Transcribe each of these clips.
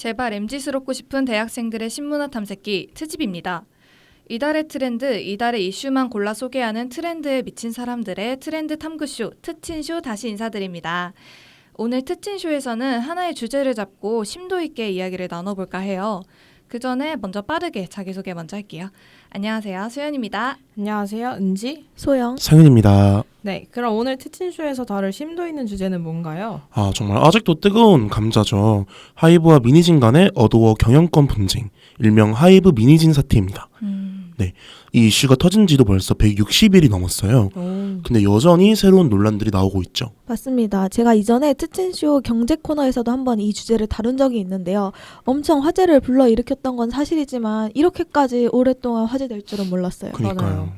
제발 MZ스럽고 싶은 대학생들의 신문화 탐색기 트집입니다. 이달의 트렌드, 이달의 이슈만 골라 소개하는 트렌드에 미친 사람들의 트렌드 탐구쇼, 트친쇼 다시 인사드립니다. 오늘 트친쇼에서는 하나의 주제를 잡고 심도 있게 이야기를 나눠볼까 해요. 그 전에 먼저 빠르게 자기소개 먼저 할게요. 안녕하세요, 수연입니다. 안녕하세요, 은지, 소영. 상윤입니다. 네, 그럼 오늘 트친쇼에서 다룰 심도 있는 주제는 뭔가요? 정말 아직도 뜨거운 감자죠. 하이브와 미니진 간의 어도어 경영권 분쟁, 일명 하이브 미니진 사태입니다. 네, 이 이슈가 터진 지도 벌써 160일이 넘었어요. 근데 여전히 새로운 논란들이 나오고 있죠. 맞습니다. 제가 이전에 트친쇼 경제 코너에서도 한번 이 주제를 다룬 적이 있는데요. 엄청 화제를 불러일으켰던 건 사실이지만 이렇게까지 오랫동안 화제될 줄은 몰랐어요. 그러니까요.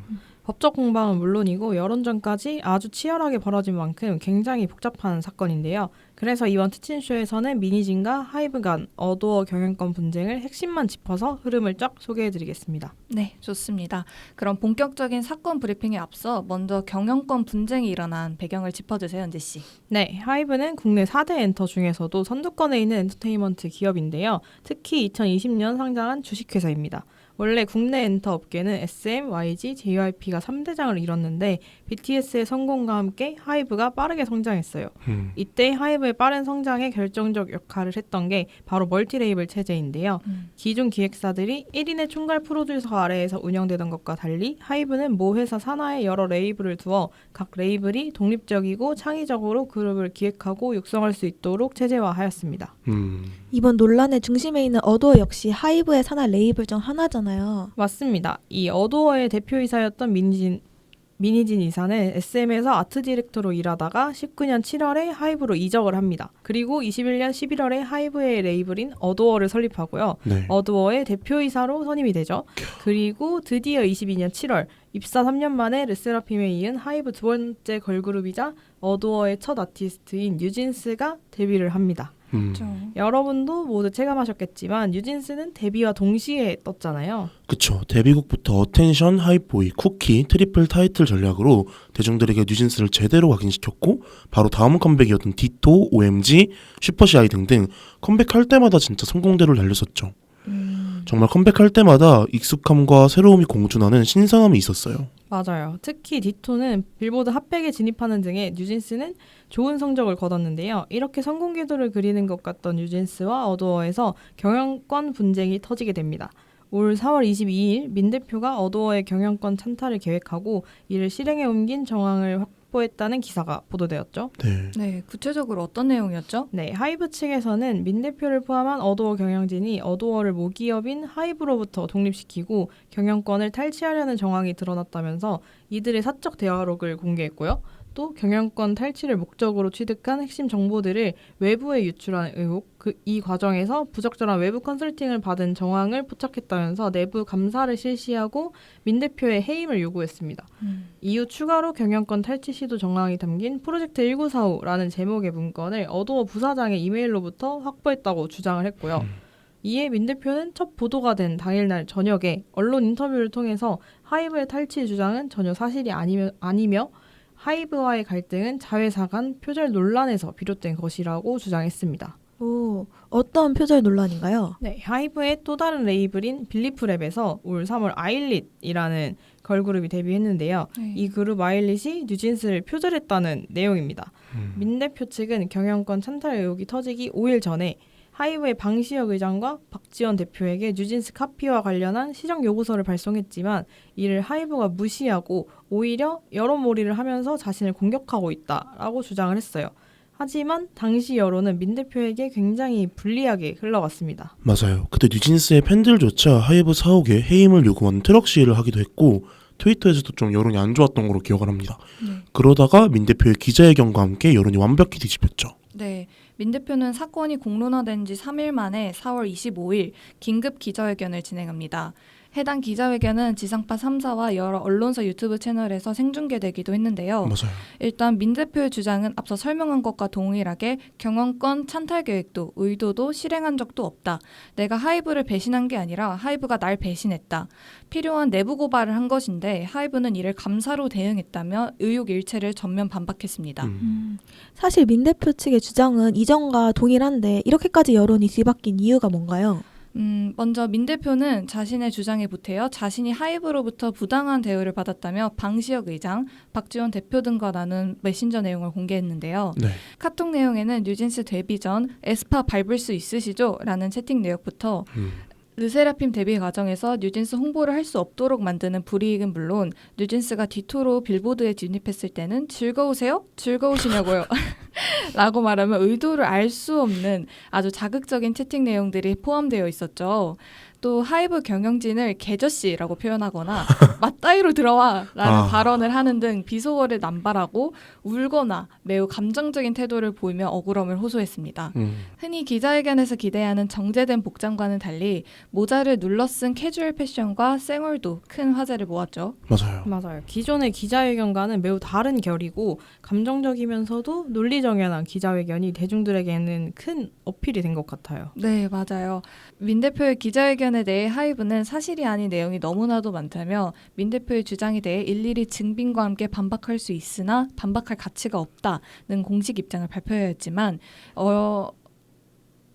법적 공방은 물론이고 여론전까지 아주 치열하게 벌어진 만큼 굉장히 복잡한 사건인데요. 그래서 이번 트친쇼에서는 미니진과 하이브 간 어도어 경영권 분쟁을 핵심만 짚어서 흐름을 쫙 소개해드리겠습니다. 네, 좋습니다. 그럼 본격적인 사건 브리핑에 앞서 먼저 경영권 분쟁이 일어난 배경을 짚어주세요, 은지 씨. 네, 하이브는 국내 4대 엔터 중에서도 선두권에 있는 엔터테인먼트 기업인데요. 특히 2020년 상장한 주식회사입니다. 원래 국내 엔터 업계는 SM, YG, JYP가 3대장을 이뤘는데 BTS의 성공과 함께 하이브가 빠르게 성장했어요. 이때 하이브의 빠른 성장에 결정적 역할을 했던 게 바로 멀티레이블 체제인데요. 기존 기획사들이 1인의 총괄 프로듀서 아래에서 운영되던 것과 달리 하이브는 모 회사 산하에 여러 레이블을 두어 각 레이블이 독립적이고 창의적으로 그룹을 기획하고 육성할 수 있도록 체제화하였습니다. 이번 논란의 중심에 있는 어도어 역시 하이브의 산하 레이블 중 하나잖아요. 맞습니다. 이 어도어의 대표이사였던 미니진 이사는 SM에서 아트 디렉터로 일하다가 19년 7월에 하이브로 이적을 합니다. 그리고 21년 11월에 하이브의 레이블인 어도어를 설립하고요. 네. 어도어의 대표이사로 선임이 되죠. 그리고 드디어 22년 7월 입사 3년 만에 르세라핌에 이은 하이브 두 번째 걸그룹이자 어도어의 첫 아티스트인 뉴진스가 데뷔를 합니다. 여러분도 모두 체감하셨겠지만 뉴진스는 데뷔와 동시에 떴잖아요. 그쵸. 데뷔곡부터 어텐션, 하이보이, 쿠키, 트리플 타이틀 전략으로 대중들에게 뉴진스를 제대로 각인시켰고 바로 다음 컴백이었던 디토, OMG, 슈퍼시아이 등등 컴백할 때마다 진짜 성공대로를 달렸었죠. 정말 컴백할 때마다 익숙함과 새로움이 공존하는 신선함이 있었어요. 맞아요. 특히 디토는 빌보드 핫백에 진입하는 등의 뉴진스는 좋은 성적을 거뒀는데요. 이렇게 성공 궤도를 그리는 것 같던 뉴진스와 어도어에서 경영권 분쟁이 터지게 됩니다. 올 4월 22일 민 대표가 어도어의 경영권 찬탈을 계획하고 이를 실행에 옮긴 정황을 확보했다는 기사가 보도되었죠. 네, 구체적으로 어떤 내용이었죠? 네, 하이브 측에서는 민 대표를 포함한 어도어 경영진이 어도어를 모기업인 하이브로부터 독립시키고 경영권을 탈취하려는 정황이 드러났다면서 이들의 사적 대화록을 공개했고요. 또 경영권 탈취를 목적으로 취득한 핵심 정보들을 외부에 유출한 의혹, 이 과정에서 부적절한 외부 컨설팅을 받은 정황을 포착했다면서 내부 감사를 실시하고 민 대표의 해임을 요구했습니다. 이후 추가로 경영권 탈취 시도 정황이 담긴 프로젝트 1945라는 제목의 문건을 어도어 부사장의 이메일로부터 확보했다고 주장을 했고요. 이에 민 대표는 첫 보도가 된 당일날 저녁에 언론 인터뷰를 통해서 하이브의 탈취 주장은 전혀 사실이 아니며 하이브와의 갈등은 자회사 간 표절 논란에서 비롯된 것이라고 주장했습니다. 오, 어떤 표절 논란인가요? 네, 하이브의 또 다른 레이블인 빌리프랩에서 올 3월 아일릿이라는 걸그룹이 데뷔했는데요. 이 그룹 아일릿이 뉴진스를 표절했다는 내용입니다. 민 대표 측은 경영권 찬탈 의혹이 터지기 5일 전에 하이브의 방시혁 의장과 박지원 대표에게 뉴진스 카피와 관련한 시정 요구서를 발송했지만 이를 하이브가 무시하고 오히려 여론몰이를 하면서 자신을 공격하고 있다라고 주장을 했어요. 하지만 당시 여론은 민 대표에게 굉장히 불리하게 흘러갔습니다. 맞아요. 그때 뉴진스의 팬들조차 하이브 사옥에 해임을 요구하는 트럭 시위를 하기도 했고 트위터에서도 좀 여론이 안 좋았던 걸로 기억을 합니다. 그러다가 민 대표의 기자회견과 함께 여론이 완벽히 뒤집혔죠. 네, 민 대표는 사건이 공론화된 지 3일 만에 4월 25일 긴급 기자회견을 진행합니다. 해당 기자회견은 지상파 3사와 여러 언론사 유튜브 채널에서 생중계되기도 했는데요. 맞아요. 일단 민 대표의 주장은 앞서 설명한 것과 동일하게 경영권 찬탈 계획도 의도도 실행한 적도 없다. 내가 하이브를 배신한 게 아니라 하이브가 날 배신했다. 필요한 내부 고발을 한 것인데 하이브는 이를 감사로 대응했다며 의혹 일체를 전면 반박했습니다. 사실 민 대표 측의 주장은 이전과 동일한데 이렇게까지 여론이 뒤바뀐 이유가 뭔가요? 먼저 민 대표는 자신의 주장에 보태어 자신이 하이브로부터 부당한 대우를 받았다며 방시혁 의장, 박지원 대표 등과 나눈 메신저 내용을 공개했는데요. 네. 카톡 내용에는 뉴진스 데뷔 전 에스파 밟을 수 있으시죠? 라는 채팅 내역부터 르세라핌 데뷔 과정에서 뉴진스 홍보를 할 수 없도록 만드는 불이익은 물론 뉴진스가 디토로 빌보드에 진입했을 때는 즐거우세요? 즐거우시냐고요? 라고 말하면 의도를 알 수 없는 아주 자극적인 채팅 내용들이 포함되어 있었죠. 또 하이브 경영진을 개저씨라고 표현하거나 맞다이로 들어와 라는 발언을 하는 등 비속어를 남발하고 울거나 매우 감정적인 태도를 보이며 억울함을 호소했습니다. 흔히 기자회견에서 기대하는 정제된 복장과는 달리 모자를 눌러 쓴 캐주얼 패션과 쌩얼도 큰 화제를 모았죠. 맞아요. 기존의 기자회견과는 매우 다른 결이고 감정적이면서도 논리정연한 기자회견이 대중들에게는 큰 어필이 된 것 같아요. 네, 맞아요. 민 대표의 기자회견에 대해 하이브는 사실이 아닌 내용이 너무나도 많다며 민 대표의 주장에 대해 일일이 증빙과 함께 반박할 수 있으나 반박할 가치가 없다는 공식 입장을 발표해야 했지만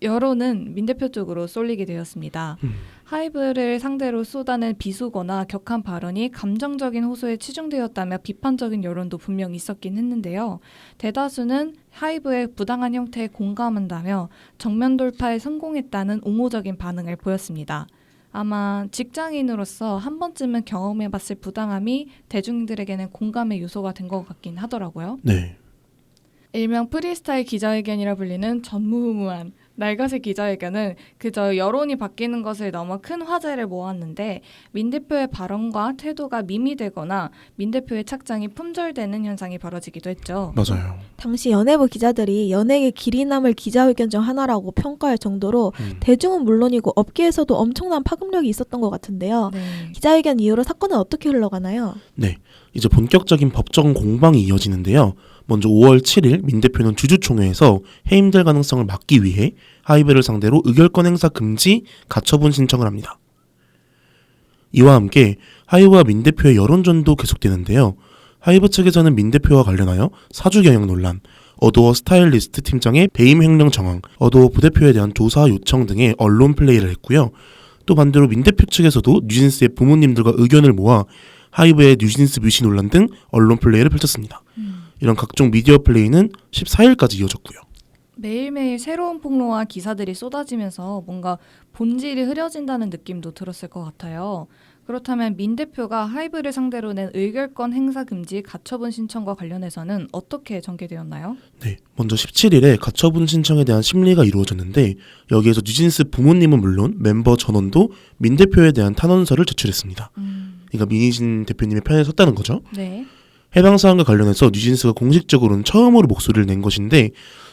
여론은 민 대표 쪽으로 쏠리게 되었습니다. 하이브를 상대로 쏟아낸 비속어나 격한 발언이 감정적인 호소에 치중되었다며 비판적인 여론도 분명 있었긴 했는데요. 대다수는 하이브의 부당한 형태에 공감한다며 정면 돌파에 성공했다는 옹호적인 반응을 보였습니다. 아마 직장인으로서 한 번쯤은 경험해봤을 부당함이 대중들에게는 공감의 요소가 된 것 같긴 하더라고요. 네. 일명 프리스타일 기자회견이라 불리는 전무후무한 날것의 기자회견은 그저 여론이 바뀌는 것을 넘어 큰 화제를 모았는데 민 대표의 발언과 태도가 밈이되거나 민 대표의 착장이 품절되는 현상이 벌어지기도 했죠. 맞아요. 당시 연예부 기자들이 연예계 길이 남을 기자회견 중 하나라고 평가할 정도로 대중은 물론이고 업계에서도 엄청난 파급력이 있었던 것 같은데요. 네. 기자회견 이후로 사건은 어떻게 흘러가나요? 네. 이제 본격적인 법적 공방이 이어지는데요. 먼저 5월 7일 민 대표는 주주총회에서 해임될 가능성을 막기 위해 하이브를 상대로 의결권 행사 금지 가처분 신청을 합니다. 이와 함께 하이브와 민 대표의 여론전도 계속되는데요. 하이브 측에서는 민 대표와 관련하여 사주 경영 논란, 어도어 스타일리스트 팀장의 배임 횡령 정황, 어도어 부대표에 대한 조사 요청 등의 언론 플레이를 했고요. 또 반대로 민 대표 측에서도 뉴진스의 부모님들과 의견을 모아 하이브의 뉴진스 뮤시 논란 등 언론 플레이를 펼쳤습니다. 이런 각종 미디어 플레이는 14일까지 이어졌고요. 매일매일 새로운 폭로와 기사들이 쏟아지면서 뭔가 본질이 흐려진다는 느낌도 들었을 것 같아요. 그렇다면 민 대표가 하이브를 상대로 낸 의결권 행사 금지 가처분 신청과 관련해서는 어떻게 전개되었나요? 네, 먼저 17일에 가처분 신청에 대한 심리가 이루어졌는데 여기에서 뉴진스 부모님은 물론 멤버 전원도 민 대표에 대한 탄원서를 제출했습니다. 그러니까 민희진 대표님의 편에 섰다는 거죠. 네. 해당 사안과 관련해서 뉴진스가 공식적으로는 처음으로 목소리를 낸 것인데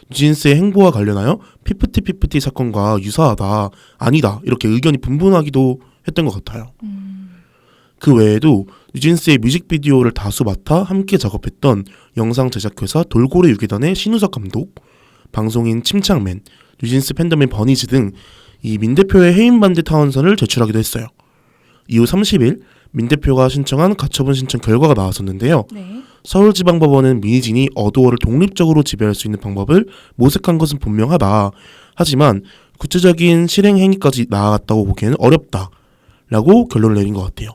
뉴진스의 행보와 관련하여 피프티 사건과 유사하다, 아니다 이렇게 의견이 분분하기도 했던 것 같아요. 그 외에도 뉴진스의 뮤직비디오를 다수 맡아 함께 작업했던 영상 제작회사 돌고래 유괴단의 신우석 감독, 방송인 침착맨, 뉴진스 팬덤의 버니즈 등 이 민 대표의 해임 반대 탄원서를 제출하기도 했어요. 이후 30일 민 대표가 신청한 가처분 신청 결과가 나왔었는데요. 네. 서울지방법원은 민희진이 어도어를 독립적으로 지배할 수 있는 방법을 모색한 것은 분명하다. 하지만 구체적인 실행 행위까지 나아갔다고 보기에는 어렵다. 라고 결론을 내린 것 같아요.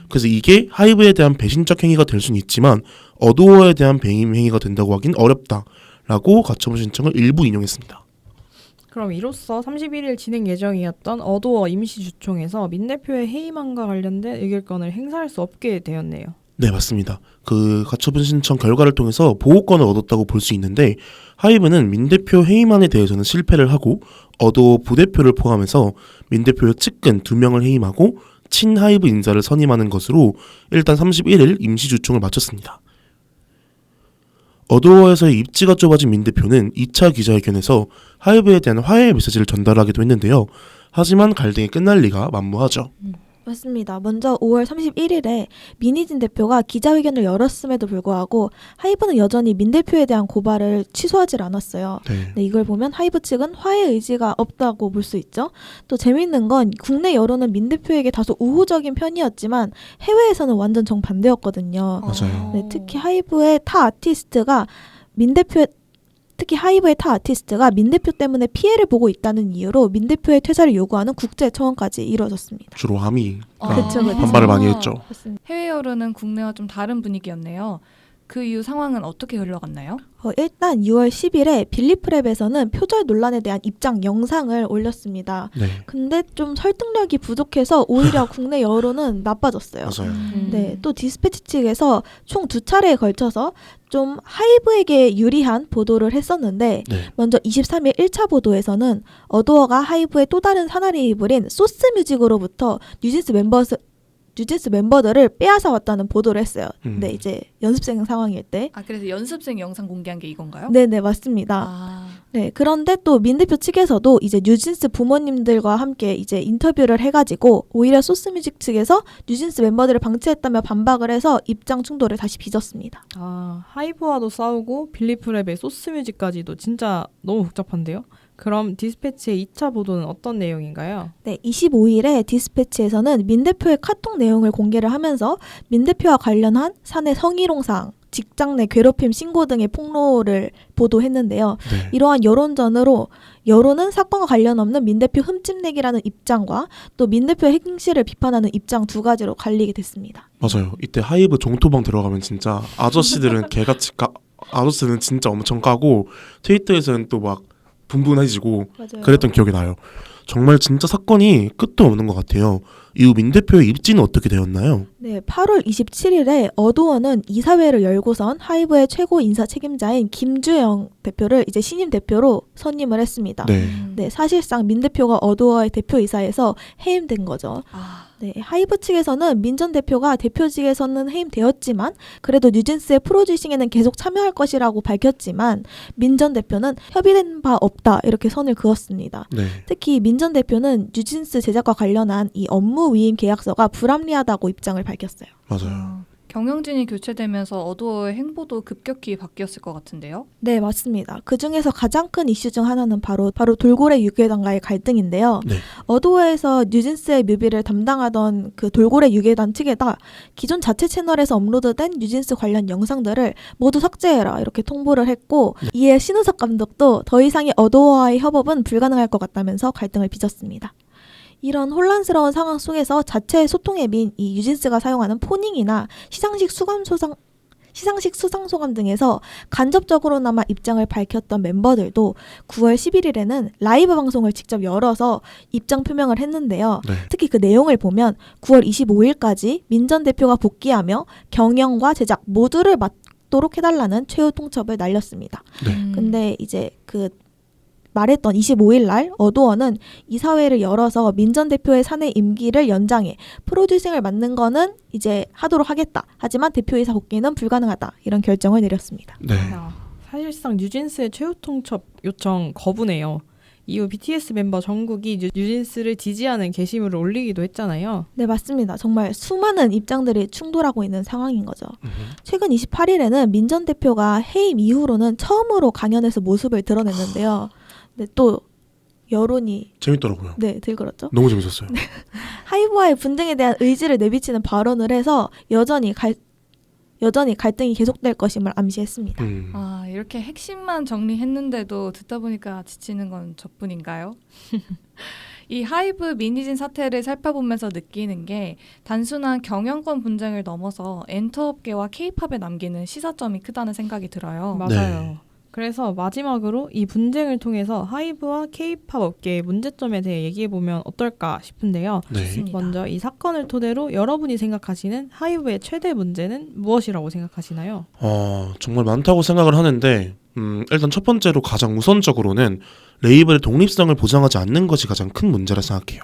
그래서 이게 하이브에 대한 배신적 행위가 될 수는 있지만 어도어에 대한 배임 행위가 된다고 하긴 어렵다. 라고 가처분 신청을 일부 인용했습니다. 그럼 이로써 31일 진행 예정이었던 어도어 임시주총에서 민 대표의 해임안과 관련된 의결권을 행사할 수 없게 되었네요. 네, 맞습니다. 그 가처분 신청 결과를 통해서 보호권을 얻었다고 볼 수 있는데 하이브는 민 대표 해임안에 대해서는 실패를 하고 어도어 부대표를 포함해서 민 대표의 측근 2명을 해임하고 친하이브 인사를 선임하는 것으로 일단 31일 임시주총을 마쳤습니다. 어도어에서의 입지가 좁아진 민 대표는 2차 기자회견에서 하이브에 대한 화해의 메시지를 전달하기도 했는데요. 하지만 갈등이 끝날 리가 만무하죠. 맞습니다. 먼저 5월 31일에 민희진 대표가 기자회견을 열었음에도 불구하고 하이브는 여전히 민 대표에 대한 고발을 취소하지 않았어요. 네. 네, 이걸 보면 하이브 측은 화해 의지가 없다고 볼 수 있죠. 또 재미있는 건 국내 여론은 민 대표에게 다소 우호적인 편이었지만 해외에서는 완전 정반대였거든요. 맞아요. 네, 특히 하이브의 타 아티스트가 민 대표 때문에 피해를 보고 있다는 이유로 민 대표의 퇴사를 요구하는 국제 청원까지 이루어졌습니다. 주로 아미가 그쵸, 그쵸. 반발을 많이 했죠. 해외 여론은 국내와 좀 다른 분위기였네요. 그 이후 상황은 어떻게 흘러갔나요? 일단 6월 10일에 빌리프랩에서는 표절 논란에 대한 입장 영상을 올렸습니다. 네. 근데 좀 설득력이 부족해서 오히려 국내 여론은 나빠졌어요. 맞아요. 네, 또 디스패치 측에서 총 2차례에 걸쳐서 좀 하이브에게 유리한 보도를 했었는데 네. 먼저 23일 1차 보도에서는 어도어가 하이브의 또 다른 산하 레이블인 소스뮤직으로부터 뉴진스 멤버들을 빼앗아 왔다는 보도를 했어요. 네, 이제 연습생 상황일 때. 아, 그래서 연습생 영상 공개한 게 이건가요? 네네, 맞습니다. 아, 네, 그런데 또 민 대표 측에서도 이제 뉴진스 부모님들과 함께 이제 인터뷰를 해가지고 오히려 소스뮤직 측에서 뉴진스 멤버들을 방치했다며 반박을 해서 입장 충돌을 다시 빚었습니다. 아, 하이브와도 싸우고 빌리프랩의 소스뮤직까지도 진짜 너무 복잡한데요. 그럼 디스패치의 2차 보도는 어떤 내용인가요? 네, 25일에 디스패치에서는 민 대표의 카톡 내용을 공개를 하면서 민 대표와 관련한 사내 성희롱 사항, 직장 내 괴롭힘 신고 등의 폭로를 보도했는데요. 네. 이러한 여론전으로 여론은 사건과 관련 없는 민 대표 흠집내기라는 입장과 또 민 대표의 행실을 비판하는 입장 두 가지로 갈리게 됐습니다. 맞아요. 이때 하이브 종토방 들어가면 진짜 아저씨들은 개같이 아저씨는 진짜 엄청 까고 트위터에서는 또 막 분분해지고 맞아요. 그랬던 기억이 나요. 정말 진짜 사건이 끝도 없는 것 같아요. 이후 민 대표의 입지는 어떻게 되었나요? 네, 8월 27일에 어도어는 이사회를 열고선 하이브의 최고 인사 책임자인 김주영 대표를 이제 신임 대표로 선임을 했습니다. 네. 네, 사실상 민 대표가 어도어의 대표이사에서 해임된 거죠. 아, 네, 하이브 측에서는 민 전 대표가 대표직에서는 해임되었지만 그래도 뉴진스의 프로듀싱에는 계속 참여할 것이라고 밝혔지만 민 전 대표는 협의된 바 없다 이렇게 선을 그었습니다. 네. 특히 민 전 대표는 뉴진스 제작과 관련한 이 업무 위임 계약서가 불합리하다고 입장을 밝혔어요. 맞아요. 경영진이 교체되면서 어도어의 행보도 급격히 바뀌었을 것 같은데요. 네, 맞습니다. 그 중에서 가장 큰 이슈 중 하나는 바로 돌고래 유괴단과의 갈등인데요. 네. 어도어에서 뉴진스의 뮤비를 담당하던 그 돌고래 유괴단 측에다 기존 자체 채널에서 업로드된 뉴진스 관련 영상들을 모두 삭제해라 이렇게 통보를 했고 이에 신우석 감독도 더 이상의 어도어와의 협업은 불가능할 것 같다면서 갈등을 빚었습니다. 이런 혼란스러운 상황 속에서 자체 소통 앱인 이 뉴진스가 사용하는 포닝이나 시상식 수상소감 등에서 간접적으로나마 입장을 밝혔던 멤버들도 9월 11일에는 라이브 방송을 직접 열어서 입장 표명을 했는데요. 네. 특히 그 내용을 보면 9월 25일까지 민 전 대표가 복귀하며 경영과 제작 모두를 맡도록 해달라는 최후 통첩을 날렸습니다. 네. 근데 이제 그 말했던 25일 날 어도어는 이사회를 열어서 민 전 대표의 사내 임기를 연장해 프로듀싱을 맡는 거는 이제 하도록 하겠다. 하지만 대표이사 복귀는 불가능하다. 이런 결정을 내렸습니다. 네. 사실상 뉴진스의 최후 통첩 요청 거부네요. 이후 BTS 멤버 정국이 뉴진스를 지지하는 게시물을 올리기도 했잖아요. 네, 맞습니다. 정말 수많은 입장들이 충돌하고 있는 상황인 거죠. 최근 28일에는 민 전 대표가 해임 이후로는 처음으로 강연에서 모습을 드러냈는데요. 네, 또 여론이 재밌더라고요. 네, 들끓었죠. 너무 재밌었어요. 하이브와의 분쟁에 대한 의지를 내비치는 발언을 해서 여전히 갈등이 계속될 것임을 암시했습니다. 아, 이렇게 핵심만 정리했는데도 듣다 보니까 지치는 건 저뿐인가요? 이 하이브 민희진 사태를 살펴보면서 느끼는 게 단순한 경영권 분쟁을 넘어서 엔터업계와 케이팝에 남기는 시사점이 크다는 생각이 들어요. 맞아요. 그래서 마지막으로 이 분쟁을 통해서 하이브와 케이팝 업계의 문제점에 대해 얘기해보면 어떨까 싶은데요. 네. 좋습니다. 먼저 이 사건을 토대로 여러분이 생각하시는 하이브의 최대 문제는 무엇이라고 생각하시나요? 정말 많다고 생각을 하는데 일단 첫 번째로 가장 우선적으로는 레이블의 독립성을 보장하지 않는 것이 가장 큰 문제라 생각해요.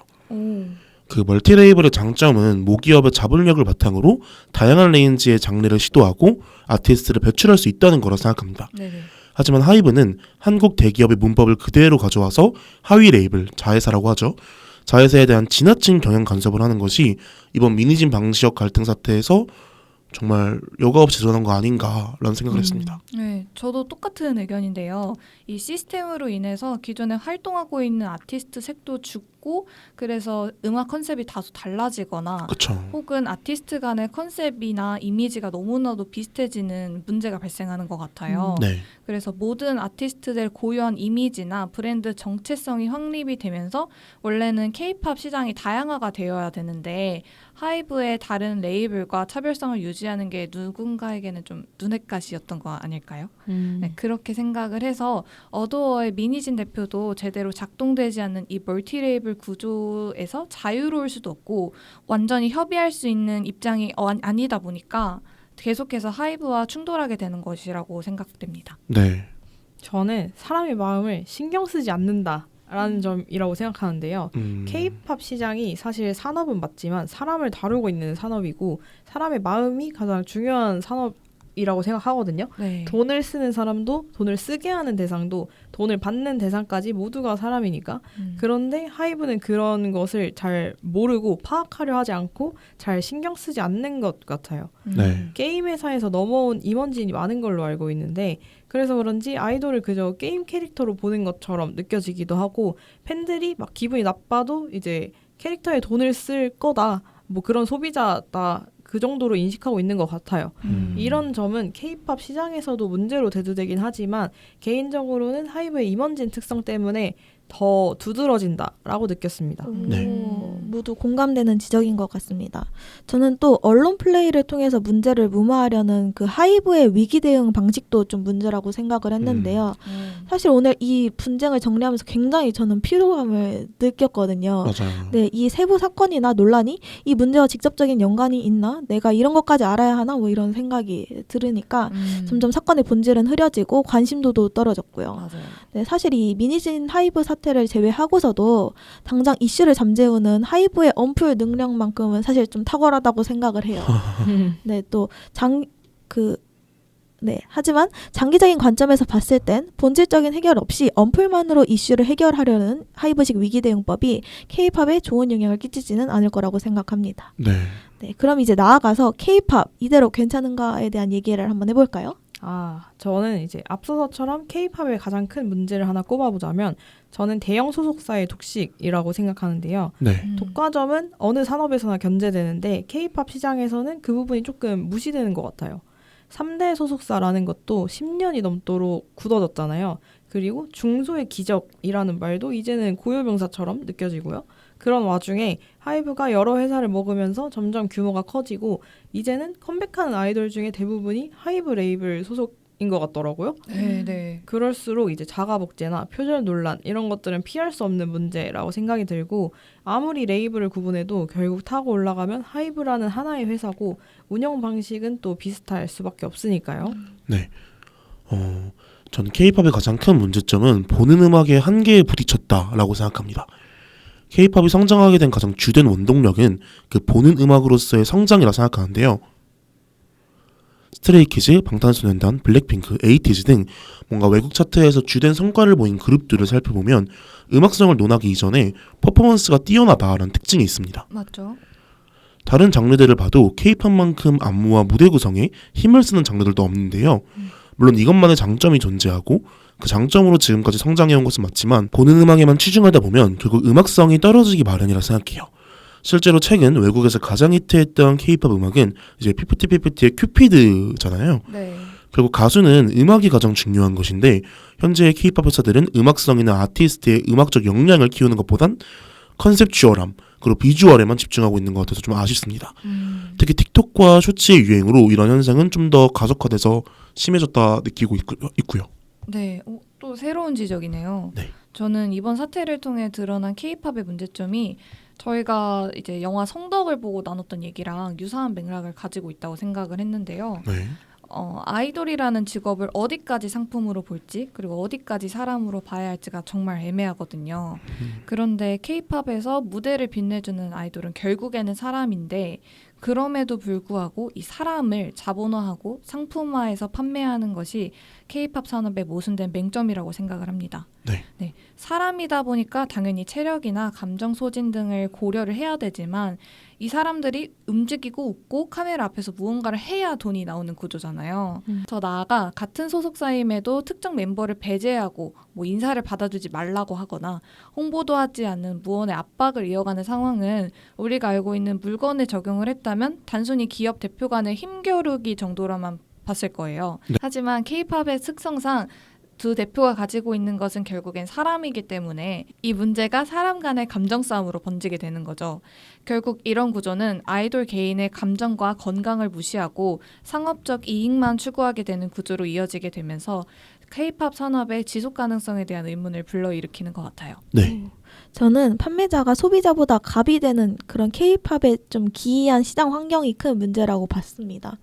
그 멀티 레이블의 장점은 모기업의 자본력을 바탕으로 다양한 레인지의 장르를 시도하고 아티스트를 배출할 수 있다는 거라 생각합니다. 네네. 하지만 하이브는 한국 대기업의 문법을 그대로 가져와서 하위 레이블, 자회사라고 하죠. 자회사에 대한 지나친 경영 간섭을 하는 것이 이번 미니진 방시혁 갈등 사태에서 정말 여과 없이 드러난 거 아닌가라는 생각을 했습니다. 네, 저도 똑같은 의견인데요. 이 시스템으로 인해서 기존에 활동하고 있는 아티스트 색도 죽고 그래서 음악 컨셉이 다소 달라지거나 그렇죠. 혹은 아티스트 간의 컨셉이나 이미지가 너무나도 비슷해지는 문제가 발생하는 것 같아요. 네. 그래서 모든 아티스트들 고유한 이미지나 브랜드 정체성이 확립이 되면서 원래는 K-팝 시장이 다양화가 되어야 되는데 하이브의 다른 레이블과 차별성을 유지하는 게 누군가에게는 좀 눈엣가시였던 거 아닐까요? 네, 그렇게 생각을 해서 어도어의 미니진 대표도 제대로 작동되지 않는 이 멀티 레이블 구조에서 자유로울 수도 없고 완전히 협의할 수 있는 입장이 아니다 보니까 계속해서 하이브와 충돌하게 되는 것이라고 생각됩니다. 네. 저는 사람의 마음을 신경 쓰지 않는다라는 점이라고 생각하는데요. K-팝 시장이 사실 산업은 맞지만 사람을 다루고 있는 산업이고 사람의 마음이 가장 중요한 산업이라고 생각하거든요. 네. 돈을 쓰는 사람도 돈을 쓰게 하는 대상도 돈을 받는 대상까지 모두가 사람이니까. 그런데 하이브는 그런 것을 잘 모르고 파악하려 하지 않고 잘 신경 쓰지 않는 것 같아요. 네. 게임 회사에서 넘어온 임원진이 많은 걸로 알고 있는데 그래서 그런지 아이돌을 그저 게임 캐릭터로 보는 것처럼 느껴지기도 하고 팬들이 막 기분이 나빠도 이제 캐릭터에 돈을 쓸 거다 뭐 그런 소비자다 그 정도로 인식하고 있는 것 같아요. 이런 점은 K-팝 시장에서도 문제로 대두되긴 하지만 개인적으로는 하이브의 임원진 특성 때문에 더 두드러진다라고 느꼈습니다. 네. 모두 공감되는 지적인 것 같습니다. 저는 또 언론 플레이를 통해서 문제를 무마하려는 그 하이브의 위기 대응 방식도 좀 문제라고 생각을 했는데요. 사실 오늘 이 분쟁을 정리하면서 굉장히 저는 피로감을 느꼈거든요. 맞아요. 네, 이 세부 사건이나 논란이 이 문제와 직접적인 연관이 있나? 내가 이런 것까지 알아야 하나? 뭐 이런 생각이 들으니까 점점 사건의 본질은 흐려지고 관심도도 떨어졌고요. 맞아요. 네, 사실 이 미니진 하이브 사태를 제외하고서도 당장 이슈를 잠재우는 하이브의 언플 능력만큼은 사실 좀 탁월하다고 생각을 해요. 네, 또 하지만 장기적인 관점에서 봤을 땐 본질적인 해결 없이 언플만으로 이슈를 해결하려는 하이브식 위기 대응법이 K-팝에 좋은 영향을 끼치지는 않을 거라고 생각합니다. 네. 네, 그럼 이제 나아가서 K-팝 이대로 괜찮은가에 대한 얘기를 한번 해볼까요? 저는 이제 앞서서처럼 K-팝의 가장 큰 문제를 하나 꼽아보자면 저는 대형 소속사의 독식이라고 생각하는데요. 네. 독과점은 어느 산업에서나 견제되는데 K-팝 시장에서는 그 부분이 조금 무시되는 것 같아요. 3대 소속사라는 것도 10년이 넘도록 굳어졌잖아요. 그리고 중소의 기적이라는 말도 이제는 고유명사처럼 느껴지고요. 그런 와중에 하이브가 여러 회사를 먹으면서 점점 규모가 커지고 이제는 컴백하는 아이돌 중에 대부분이 하이브 레이블 소속인 것 같더라고요. 네. 그럴수록 이제 자가복제나 표절 논란 이런 것들은 피할 수 없는 문제라고 생각이 들고 아무리 레이블을 구분해도 결국 타고 올라가면 하이브라는 하나의 회사고 운영 방식은 또 비슷할 수밖에 없으니까요. 네. 저는 K-팝의 가장 큰 문제점은 보는 음악의 한계에 부딪혔다라고 생각합니다. K-팝이 성장하게 된 가장 주된 원동력은 그 보는 음악으로서의 성장이라 생각하는데요. 스트레이키즈, 방탄소년단, 블랙핑크, 에이티즈 등 뭔가 외국 차트에서 주된 성과를 보인 그룹들을 살펴보면 음악성을 논하기 이전에 퍼포먼스가 뛰어나다라는 특징이 있습니다. 맞죠. 다른 장르들을 봐도 K-팝만큼 안무와 무대 구성에 힘을 쓰는 장르들도 없는데요. 물론 이것만의 장점이 존재하고 그 장점으로 지금까지 성장해온 것은 맞지만 보는 음악에만 치중하다 보면 결국 음악성이 떨어지기 마련이라 생각해요. 실제로 최근 외국에서 가장 히트했던 K-팝 음악은 이제 피프티피프티의 큐피드잖아요. 네. 결국 가수는 음악이 가장 중요한 것인데 현재의 K-팝 회사들은 음악성이나 아티스트의 음악적 역량을 키우는 것보단 컨셉추얼함 그리고 비주얼에만 집중하고 있는 것 같아서 좀 아쉽습니다. 특히 틱톡과 쇼츠의 유행으로 이런 현상은 좀 더 가속화돼서 심해졌다 느끼고 있고요. 네, 또 새로운 지적이네요. 네. 저는 이번 사태를 통해 드러난 K-팝의 문제점이 저희가 이제 영화 성덕을 보고 나눴던 얘기랑 유사한 맥락을 가지고 있다고 생각을 했는데요. 네. 아이돌이라는 직업을 어디까지 상품으로 볼지 그리고 어디까지 사람으로 봐야 할지가 정말 애매하거든요. 그런데 K-팝에서 무대를 빛내주는 아이돌은 결국에는 사람인데 그럼에도 불구하고 이 사람을 자본화하고 상품화해서 판매하는 것이 K-팝 산업의 모순된 맹점이라고 생각을 합니다. 네. 사람이다 보니까 당연히 체력이나 감정 소진 등을 고려를 해야 되지만 이 사람들이 움직이고 웃고 카메라 앞에서 무언가를 해야 돈이 나오는 구조잖아요. 더 나아가 같은 소속사임에도 특정 멤버를 배제하고 뭐 인사를 받아주지 말라고 하거나 홍보도 하지 않는 무언의 압박을 이어가는 상황은 우리가 알고 있는 물건에 적용을 했다면 단순히 기업 대표 간의 힘겨루기 정도로만 봤을 거예요. 네. 하지만 K-팝의 특성상 두 대표가 가지고 있는 것은 결국엔 사람이기 때문에 이 문제가 사람 간의 감정 싸움으로 번지게 되는 거죠. 결국 이런 구조는 아이돌 개인의 감정과 건강을 무시하고 상업적 이익만 추구하게 되는 구조로 이어지게 되면서 K-팝 산업의 지속 가능성에 대한 의문을 불러일으키는 것 같아요. 네. 저는 판매자가 소비자보다 갑이 되는 그런 K-팝의 좀 기이한 시장 환경이 큰 문제라고 봤습니다.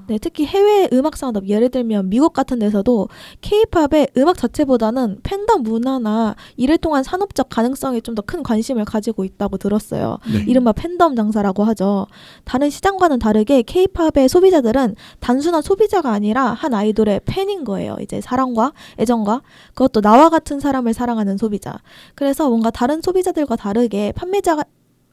네, 특히 해외 음악 산업, 예를 들면 미국 같은 데서도 K-팝의 음악 자체보다는 팬덤 문화나 이를 통한 산업적 가능성에 좀 더 큰 관심을 가지고 있다고 들었어요. 네. 이른바 팬덤 장사라고 하죠. 다른 시장과는 다르게 K-팝의 소비자들은 단순한 소비자가 아니라 한 아이돌의 팬인 거예요. 이제 사랑과 애정과 그것도 나와 같은 사람을 사랑하는 소비자. 그래서 뭔가 다른 소비자들과 다르게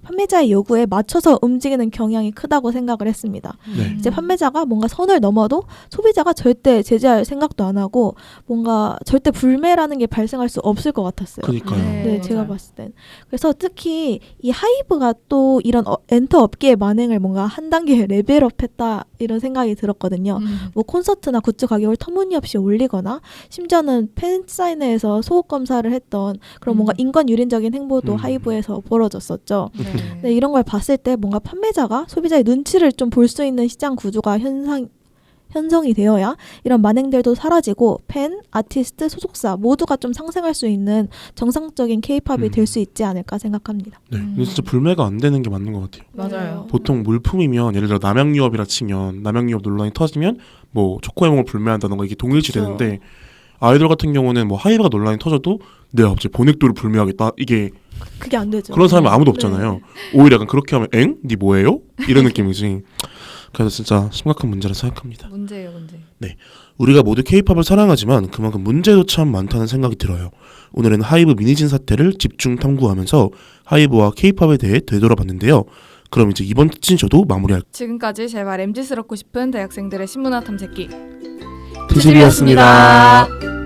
판매자의 요구에 맞춰서 움직이는 경향이 크다고 생각을 했습니다. 네. 이제 판매자가 뭔가 선을 넘어도 소비자가 절대 제재할 생각도 안 하고 뭔가 절대 불매라는 게 발생할 수 없을 것 같았어요. 그러니까요. 네, 제가 맞아요. 봤을 땐. 그래서 특히 이 하이브가 또 이런 엔터 업계의 만행을 뭔가 한 단계 레벨업했다 이런 생각이 들었거든요. 뭐 콘서트나 굿즈 가격을 터무니없이 올리거나 심지어는 팬사인회에서 소속 검사를 했던 그런 뭔가 인권 유린적인 행보도 하이브에서 벌어졌었죠. 네, 이런 걸 봤을 때 뭔가 판매자가 소비자의 눈치를 좀 볼 수 있는 시장 구조가 형성이 되어야 이런 만행들도 사라지고 팬, 아티스트, 소속사 모두가 좀 상생할 수 있는 정상적인 K-팝이 될 수 있지 않을까 생각합니다. 네. 근데 진짜 불매가 안 되는 게 맞는 것 같아요. 맞아요. 보통 물품이면 예를 들어 남양유업이라 치면 남양유업 논란이 터지면 뭐 초코해몽을 불매한다던가 이게 동일시 그렇죠. 되는데 아이돌 같은 경우는 뭐 하이브가 논란이 터져도 내가 갑자기 보넥도를 불매하겠다 이게 그게 안 되죠. 그런 사람이 아무도 없잖아요. 네. 오히려 약간 그렇게 하면 엥? 니 뭐예요? 이런 느낌이지. 그래서 진짜 심각한 문제라 생각합니다. 문제예요, 문제. 우리가 모두 K-팝을 사랑하지만 그만큼 문제도 참 많다는 생각이 들어요. 오늘은 하이브 미니진 사태를 집중 탐구하면서 하이브와 K-팝에 대해 되돌아봤는데요. 그럼 이제 이번 특진쇼도 마무리할 지금까지 제발 MZ스럽고 싶은 대학생들의 신문화 탐색기 트집이었습니다.